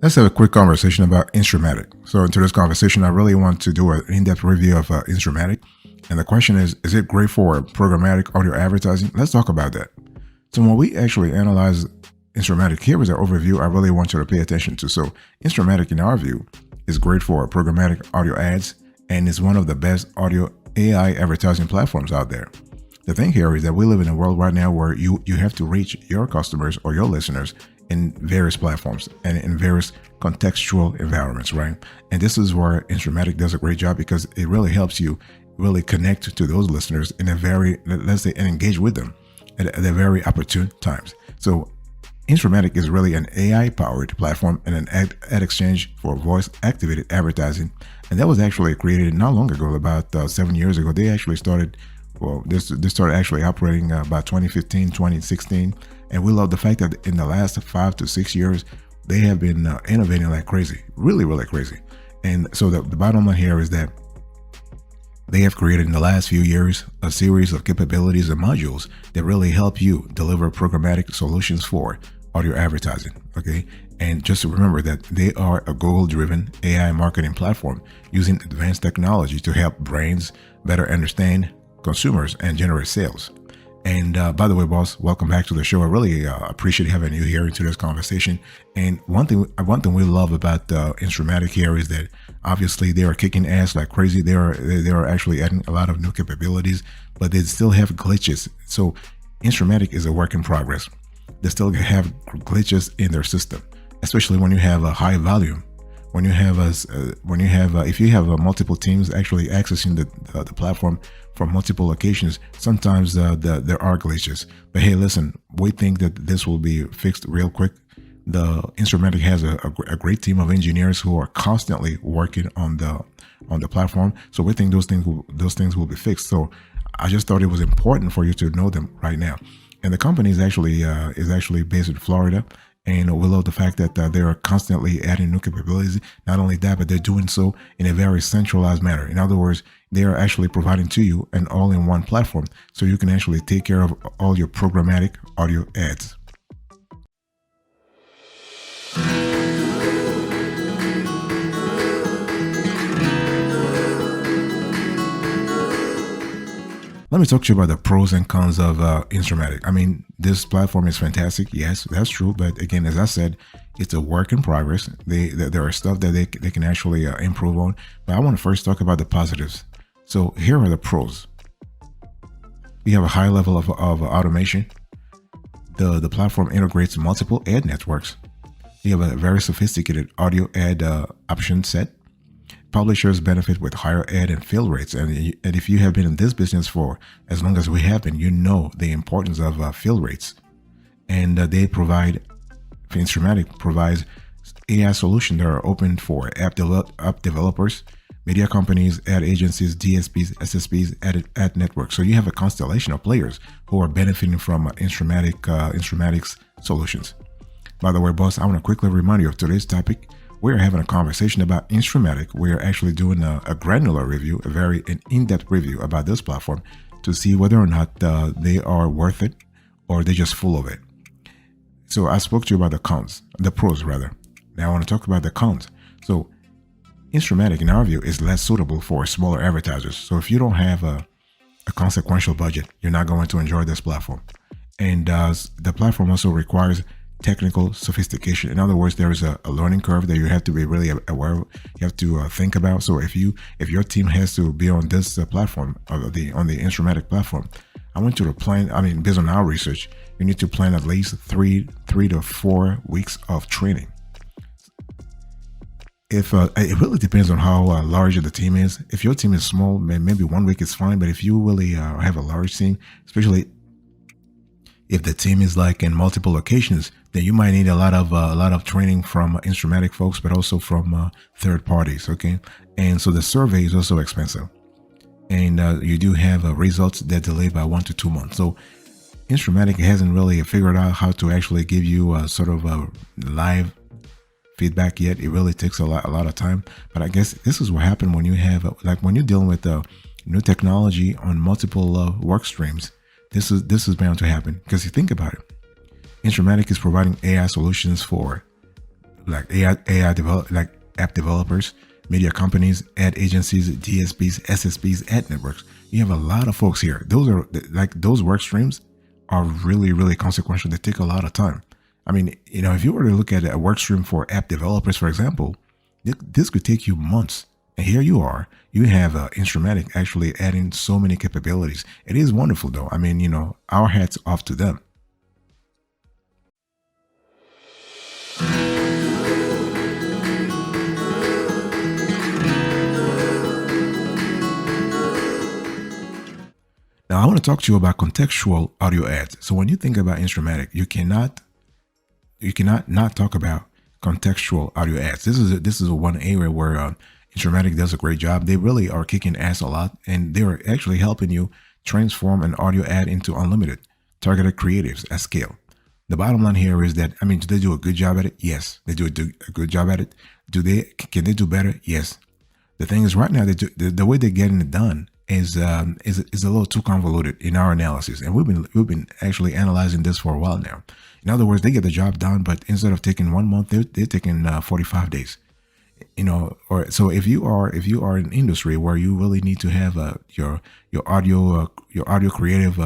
Let's have a quick conversation about Instreamatic. So into this conversation, I really want to do an in-depth review of Instreamatic. And the question is it great for programmatic audio advertising? Let's talk about that. So when we actually analyze Instreamatic, here is an overview I really want you to pay attention to. So Instreamatic, in our view, is great for programmatic audio ads and is one of the best audio AI advertising platforms out there. The thing here is that we live in a world right now where you have to reach your customers or your listeners in various platforms and in various contextual environments, right? And this is where Instreamatic does a great job because it really helps you really connect to those listeners in a very, let's say, and engage with them at a very opportune times. So Instreamatic is really an AI-powered platform and an ad exchange for voice-activated advertising. And that was actually created not long ago, about 7 years ago. They actually started this started actually operating about 2015, 2016. And we love the fact that in the last 5 to 6 years, they have been innovating like crazy, really, really crazy. And so the bottom line here is that they have created in the last few years a series of capabilities and modules that really help you deliver programmatic solutions for audio advertising, okay? And just remember that they are a Google-driven AI marketing platform using advanced technology to help brands better understand consumers and generate sales. And by the way, boss, welcome back to the show. I really appreciate having you here into this conversation. And one thing we love about Instreamatic here is that obviously they are kicking ass like crazy. They are actually adding a lot of new capabilities, but they still have glitches. So Instreamatic is a work in progress. They still have glitches in their system, especially when you have a high volume. When you have if you have multiple teams actually accessing the platform from multiple locations, sometimes there are glitches. But hey, listen, we think that this will be fixed real quick. The Instreamatic has a great team of engineers who are constantly working on the platform. So we think those things will be fixed. So I just thought it was important for you to know them right now. And the company is actually based in Florida. And we love the fact that they are constantly adding new capabilities. Not only that, but they're doing so in a very centralized manner. In other words, they are actually providing to you an all-in-one platform so you can actually take care of all your programmatic audio ads. Let me talk to you about the pros and cons of Instreamatic. I mean, this platform is fantastic. Yes, that's true. But again, as I said, it's a work in progress. There are stuff that they can actually improve on. But I want to first talk about the positives. So here are the pros. We have a high level of automation. The platform integrates multiple ad networks. We have a very sophisticated audio ad option set. Publishers benefit with higher ad and fill rates. And if you have been in this business for as long as we have been, you know the importance of fill rates. And Instreamatic provides AI solutions that are open for app developers, media companies, ad agencies, DSPs, SSPs, ad networks. So you have a constellation of players who are benefiting from Instreamatic's solutions. By the way, boss, I want to quickly remind you of today's topic. We're having a conversation about Instreamatic. We're actually doing a granular review, an in-depth review about this platform to see whether or not they are worth it or they're just full of it. So I spoke to you about the pros rather. Now I want to talk about the cons. So Instreamatic, in our view, is less suitable for smaller advertisers. So if you don't have a consequential budget, you're not going to enjoy this platform. And the platform also requires technical sophistication. In other words, there is a learning curve that you have to be really aware of. You have to think about. So if your team has to be on this platform, on the Instreamatic platform, I want you to plan. I mean, based on our research, you need to plan at least three to 4 weeks of training. If it really depends on how large the team is. If your team is small, maybe 1 week is fine. But if you really have a large team, especially if the team is like in multiple locations, then you might need a lot of training from Instreamatic folks, but also from third parties. Okay, and so the survey is also expensive, and you do have results that delay by 1 to 2 months. So Instreamatic hasn't really figured out how to actually give you a sort of a live feedback yet. It really takes a lot of time. But I guess this is what happened when you have when you're dealing with new technology on multiple work streams. This is bound to happen because you think about it. Instreamatic is providing AI solutions for like AI develop, like app developers, media companies, ad agencies, DSPs, SSPs, ad networks. You have a lot of folks here. Those are like those work streams are really, really consequential. They take a lot of time. I mean, if you were to look at a work stream for app developers, for example, this could take you months. And here you are. You have Instreamatic actually adding so many capabilities. It is wonderful, though. I mean, our hats off to them. Now, I want to talk to you about contextual audio ads. So when you think about Instreamatic, you cannot not talk about contextual audio ads. This is a one area where Instreamatic does a great job. They really are kicking ass a lot, and they're actually helping you transform an audio ad into unlimited targeted creatives at scale. The bottom line here is that, I mean, do they do a good job at it? Yes, they do a good job at it. Can they do better? Yes. The thing is, right now, the way they're getting it done is a little too convoluted in our analysis, and we've been actually analyzing this for a while now. In other words, they get the job done, but instead of taking 1 month, they're taking 45 days. Or so if you are in an industry where you really need to have your audio creative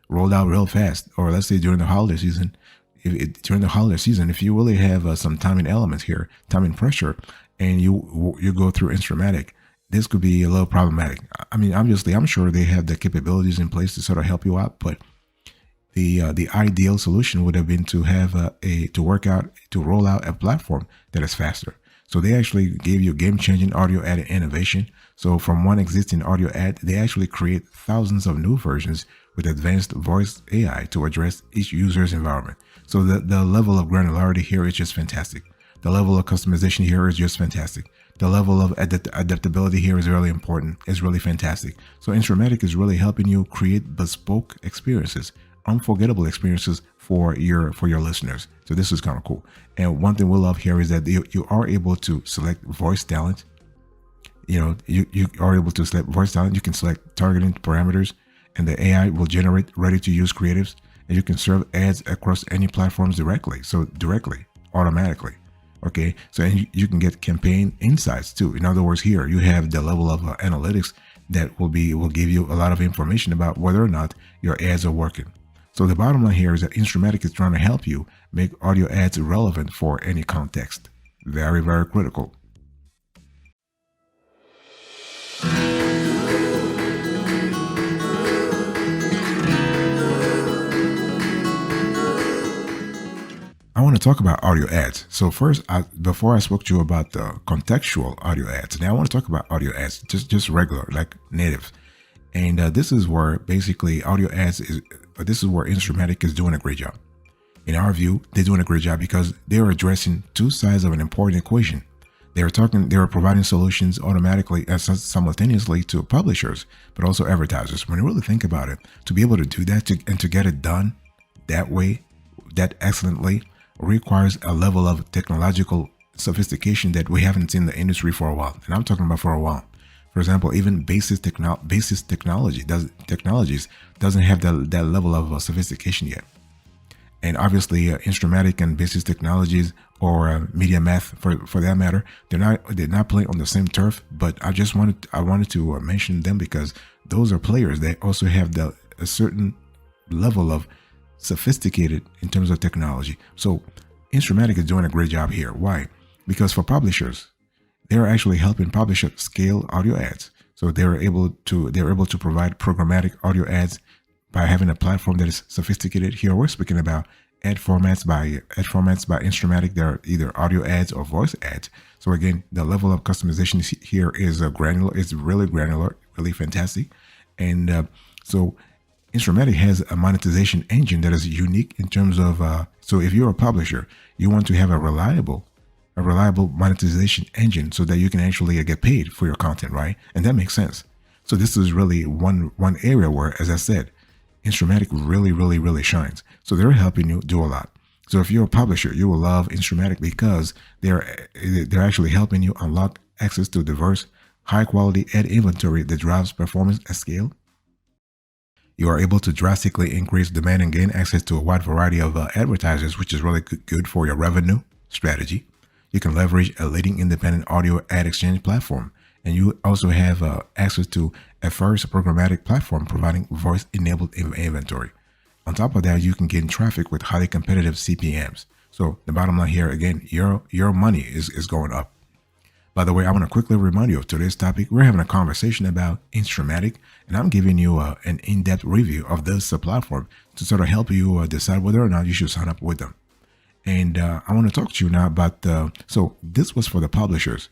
rolled out real fast, or let's say during the holiday season, if you really have some timing elements here, timing pressure, and you go through Instreamatic, this could be a little problematic. I mean, obviously, I'm sure they have the capabilities in place to sort of help you out, but the ideal solution would have been to have to roll out a platform that is faster. So they actually gave you game-changing audio ad innovation. So from one existing audio ad, they actually create thousands of new versions with advanced voice AI to address each user's environment. So the level of granularity here is just fantastic. The level of customization here is just fantastic. The level of adaptability here is really important. It's really fantastic. So Instreamatic is really helping you create bespoke experiences, unforgettable experiences for your listeners. So this is kind of cool. And one thing we love here is that you are able to select voice talent. You are able to select voice talent. You can select targeting parameters, and the AI will generate ready-to-use creatives, and you can serve ads across any platforms directly. So directly, automatically. Okay, so you can get campaign insights too. In other words, here you have the level of analytics that will give you a lot of information about whether or not your ads are working. So the bottom line here is that Instreamatic is trying to help you make audio ads relevant for any context. Very, very critical. I want to talk about audio ads. So first, before I spoke to you about the contextual audio ads, now I want to talk about audio ads, just regular, like native. And this is where basically this is where Instreamatic is doing a great job. In our view, they're doing a great job because they're addressing two sides of an important equation. They are providing solutions automatically and simultaneously to publishers, but also advertisers. When you really think about it, to be able to do that and to get it done that way, that excellently, requires a level of technological sophistication that we haven't seen in the industry for a while. And I'm talking about for a while. For example, even basis technologies doesn't have that level of sophistication yet. And obviously, Instreamatic and basis technologies or media math, for that matter, they're not playing on the same turf. But I wanted to mention them because those are players that also have a certain level of sophisticated in terms of technology. So Instreamatic is doing a great job here. Why? Because for publishers, they're actually helping publishers scale audio ads. So they're able to provide programmatic audio ads by having a platform that is sophisticated. Here we're speaking about ad formats by Instreamatic. They're either audio ads or voice ads. So again, the level of customization here is granular. It's really granular, really fantastic. And so Instreamatic has a monetization engine that is unique in terms of, so if you're a publisher, you want to have a reliable monetization engine so that you can actually get paid for your content, right? And that makes sense. So this is really one area where, as I said, Instreamatic really shines. So they're helping you do a lot. So if you're a publisher, you will love Instreamatic because they're actually helping you unlock access to diverse, high quality ad inventory that drives performance at scale. You are able to drastically increase demand and gain access to a wide variety of advertisers, which is really good for your revenue strategy. You can leverage a leading independent audio ad exchange platform. And you also have access to a first programmatic platform providing voice-enabled inventory. On top of that, you can gain traffic with highly competitive CPMs. So the bottom line here, again, your money is going up. By the way, I want to quickly remind you of today's topic. We're having a conversation about Instreamatic, and I'm giving you an in-depth review of this platform to sort of help you decide whether or not you should sign up with them. And I want to talk to you now about so this was for the publishers.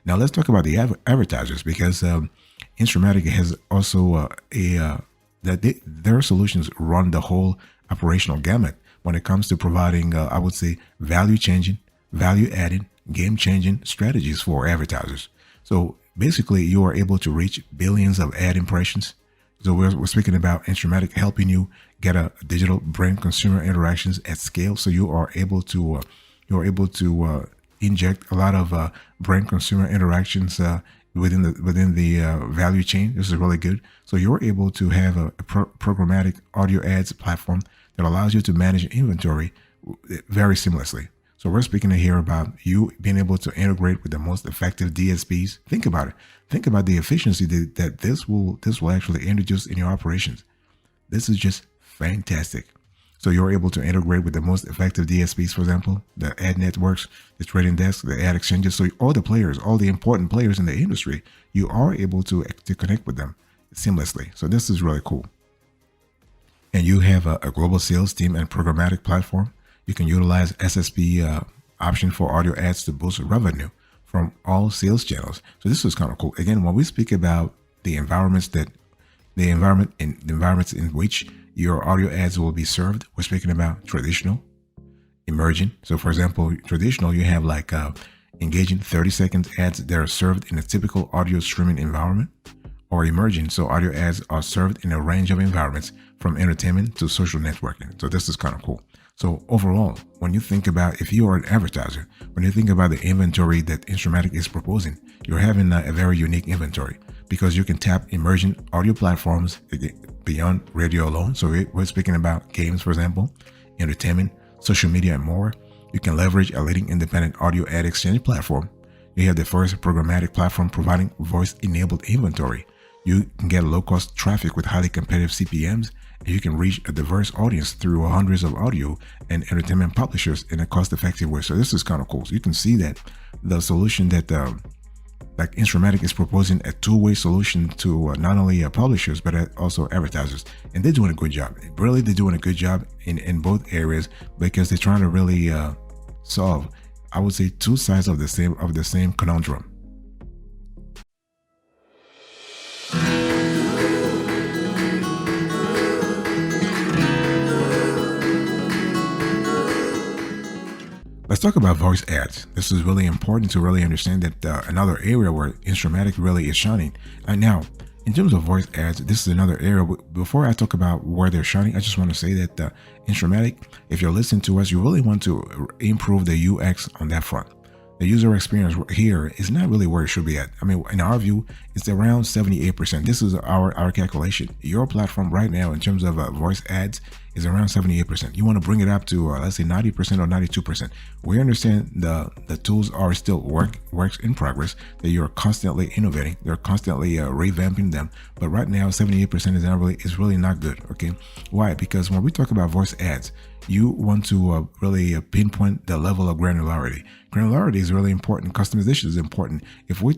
Now let's talk about the advertisers, because Instreamatic has also their solutions run the whole operational gamut when it comes to providing, I would say, value-changing, value-adding, game-changing strategies for advertisers. So basically, you are able to reach billions of ad impressions. So we're speaking about Instreamatic helping you get a digital brand consumer interactions at scale. So you are able to inject a lot of brand consumer interactions within the value chain. This is really good. So you're able to have a programmatic audio ads platform that allows you to manage inventory very seamlessly. So we're speaking here about you being able to integrate with the most effective DSPs. Think about it. Think about the efficiency that this will actually introduce in your operations. This is just fantastic. So you're able to integrate with the most effective DSPs, for example, the ad networks, the trading desks, the ad exchanges. So all the players, all the important players in the industry, you are able to connect with them seamlessly. So this is really cool. And you have a global sales team and programmatic platform. You can utilize SSP option for audio ads to boost revenue from all sales channels. So this is kind of cool. Again, when we speak about the environments in which your audio ads will be served, we're speaking about traditional, emerging. So for example, traditional, you have like engaging 30-second ads that are served in a typical audio streaming environment, or emerging. So audio ads are served in a range of environments from entertainment to social networking. So this is kind of cool. So overall, when you think about, if you are an advertiser, when you think about the inventory that Instreamatic is proposing, you're having a very unique inventory, because you can tap emerging audio platforms beyond radio alone. So we're speaking about games, for example, entertainment, social media, and more. You can leverage a leading independent audio ad exchange platform. You have the first programmatic platform providing voice-enabled inventory. You can get low-cost traffic with highly competitive CPMs, and you can reach a diverse audience through hundreds of audio and entertainment publishers in a cost-effective way. So this is kind of cool. So you can see that the solution that like Instreamatic is proposing a two-way solution to not only publishers but also advertisers, and they're doing a good job. Really, they're doing a good job in both areas, because they're trying to really solve, I would say, two sides of the same conundrum. Let's talk about voice ads. This is really important to really understand that another area where Instreamatic really is shining. And now, in terms of voice ads, this is another area. Before I talk about where they're shining, I just want to say that Instreamatic, if you're listening to us, you really want to improve the UX on that front. The user experience here is not really where it should be at. I mean, in our view, it's around 78%. This is our calculation. Your platform right now, in terms of voice ads, is around 78%. You want to bring it up to, let's say, 90% or 92%. We understand the tools are still works in progress, that you're constantly innovating. They're constantly revamping them. But right now, 78% is really not good. Okay, why? Because when we talk about voice ads, you want to really pinpoint the level of granularity. Granularity is really important. Customization is important. If we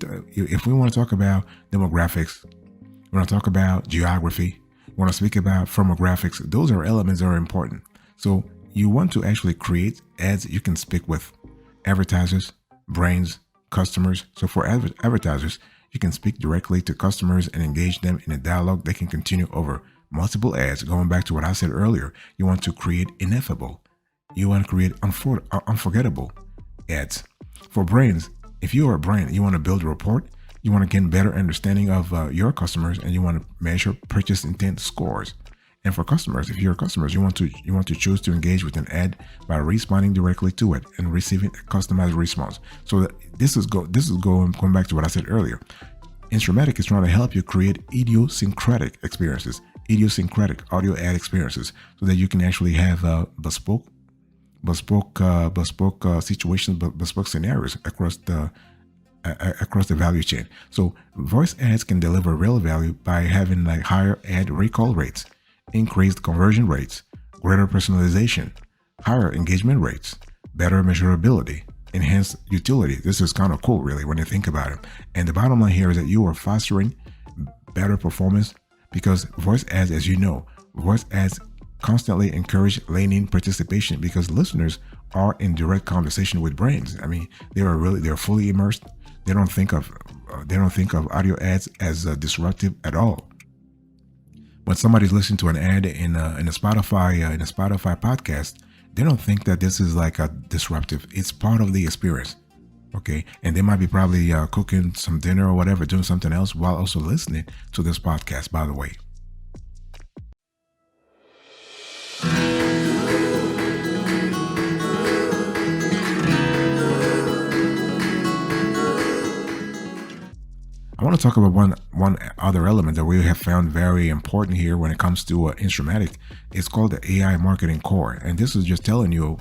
want to talk about demographics, we want to talk about geography, we want to speak about firmographics, those are elements that are important. So you want to actually create ads you can speak with advertisers, brands, customers. So for advertisers, you can speak directly to customers and engage them in a dialogue that can continue over multiple ads. Going back to what I said earlier, you want to create ineffable. You want to create unforgettable ads. For brands, if you are a brand, you want to build a rapport, you want to gain better understanding of your customers, and you want to measure purchase intent scores. And for customers, if you're customers, you want to choose to engage with an ad by responding directly to it and receiving a customized response. So this is going back to what I said earlier. Instreamatic is trying to help you create idiosyncratic audio ad experiences, so that you can actually have bespoke situations, bespoke scenarios across the value chain. So voice ads can deliver real value by having like higher ad recall rates, increased conversion rates, greater personalization, higher engagement rates, better measurability, enhanced utility. This is kind of cool, really, when you think about it. And the bottom line here is that you are fostering better performance, because voice ads, as you know, voice ads constantly encourage learning participation, because listeners are in direct conversation with brains. I mean, they're fully immersed. They don't think of audio ads as disruptive at all. When somebody's listening to an ad in a Spotify podcast, they don't think that this is like a disruptive. It's part of the experience, okay? And they might be probably cooking some dinner or whatever, doing something else while also listening to this podcast, by the way. I want to talk about one other element that we have found very important here when it comes to Instreamatic. It's called the AI Marketing Core, and this is just telling you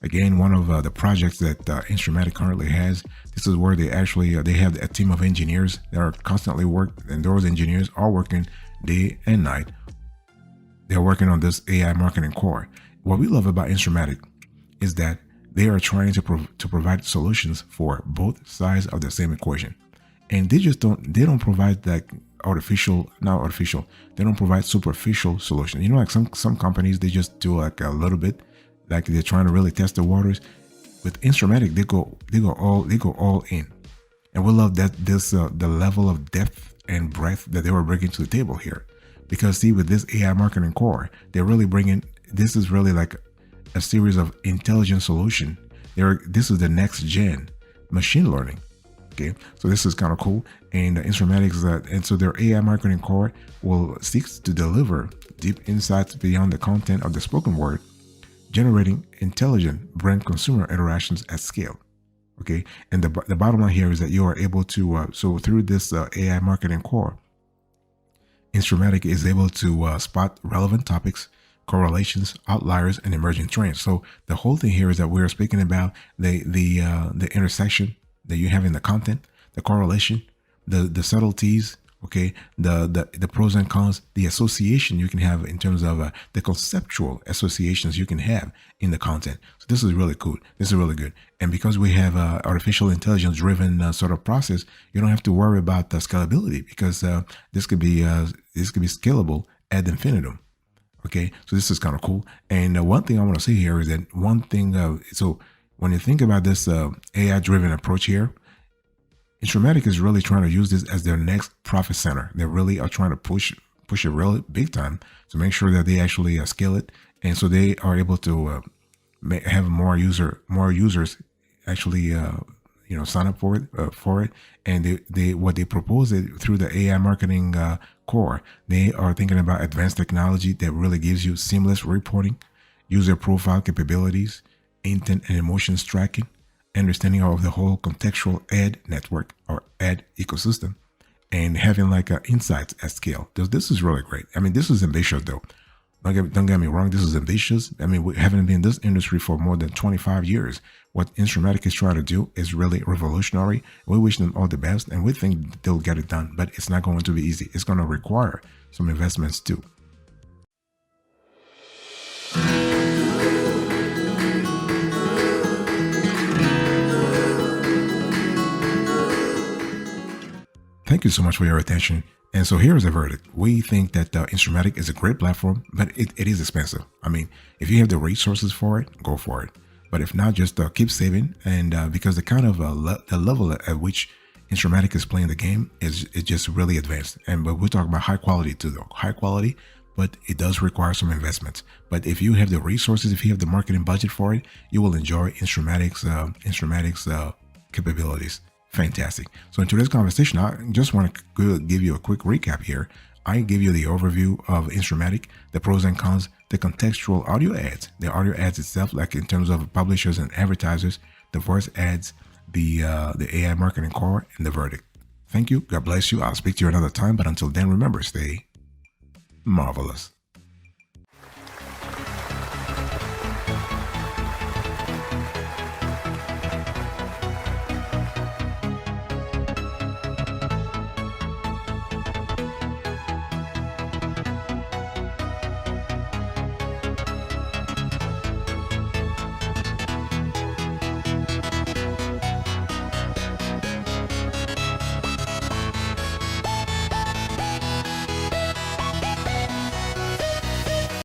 again one of the projects that Instreamatic currently has. This is where they actually they have a team of engineers that are constantly and those engineers are working day and night. They're working on this AI Marketing Core. What we love about Instreamatic is that they are trying to provide solutions for both sides of the same equation. And they don't provide like they don't provide superficial solutions. You know, like some companies, they just do like a little bit, like they're trying to really test the waters. With Instreamatic, they go all in. And we love that the level of depth and breadth that they were bringing to the table here. Because see, with this AI Marketing Core, they're really bringing, this is really like a series of intelligent solution. This is the next gen machine learning. Okay, so this is kind of cool. And Instreamatic's and so their AI Marketing Core will seek to deliver deep insights beyond the content of the spoken word, generating intelligent brand consumer interactions at scale. Okay, and the bottom line here is that you are able to so through this AI Marketing Core, Instreamatic is able to spot relevant topics, correlations, outliers, and emerging trends. So the whole thing here is that we're speaking about the intersection that you have in the content, the correlation, the subtleties, okay, the pros and cons, the association you can have in terms of the conceptual associations you can have in the content. So this is really cool. This is really good. And because we have artificial intelligence driven sort of process, you don't have to worry about the scalability, because this could be scalable ad infinitum. Okay, so this is kind of cool. And one thing I want to say here is that so when you think about this AI-driven approach here, Instreamatic is really trying to use this as their next profit center. They really are trying to push it really big time to make sure that they actually scale it, and so they are able to have more users actually sign up for it. And they what they propose it through the AI Marketing Core. They are thinking about advanced technology that really gives you seamless reporting, user profile capabilities, intent and emotions tracking, understanding of the whole contextual ad network or ad ecosystem, and having like insights at scale. This is really great. I mean, this is ambitious though. Don't get me wrong, this is ambitious. I mean, we haven't been in this industry for more than 25 years. What Instreamatic is trying to do is really revolutionary. We wish them all the best, and we think they'll get it done, but it's not going to be easy. It's going to require some investments too. Thank you so much for your attention. And so here is a verdict. We think that Instreamatic is a great platform, but it is expensive. I mean, if you have the resources for it, go for it. But if not, just keep saving. And because the kind of the level at which Instreamatic is playing the game is just really advanced. But we're talking about high quality too, though. High quality, but it does require some investments. But if you have the resources, if you have the marketing budget for it, you will enjoy Instreamatic's capabilities. Fantastic. So in today's conversation, I just want to give you a quick recap here. I give you the overview of Instreamatic, the pros and cons, the contextual audio ads, the audio ads itself, like in terms of publishers and advertisers, the voice ads, the AI Marketing Core, and the verdict. Thank you. God bless you. I'll speak to you another time. But until then, remember, stay marvelous.